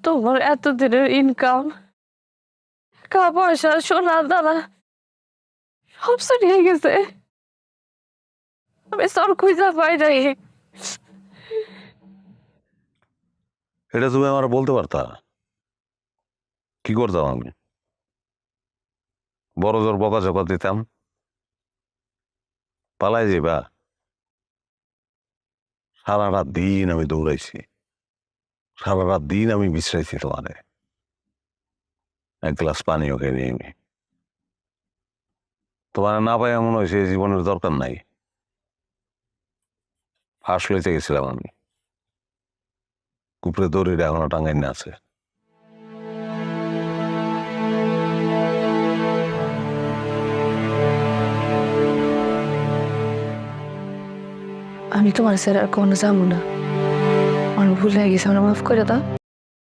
তোমার এতদিনের ইনকাম, টাকা পয়সা, সোনা দানা সব চলিয়ে গেছে। আমি সর খুঁজা পাই নাই। এটা তুমি আমার বলতে পারতা, কি করতাম আমি? বড় জোর বকাঝকা দিতাম, পালাই যাবা? সারা রাত দিন আমি দৌড়াইছি, সারা রাত দিন আমি বিশ্রাইছি তোমারে, এক গ্লাস পানিও খেয়ে আমি। তোমার না পাই এমন হয়েছে জীবনের দরকার নাই। ফাঁস লইতে গেছিলাম আমি, কুপড়ে দড়িটা এখনো টাঙ্গাই না আছে। আমি তোমার স্যার আর কোনো যাবো না। আমার ভুল হয়ে গেছে, আমরা মাফ করে দাও।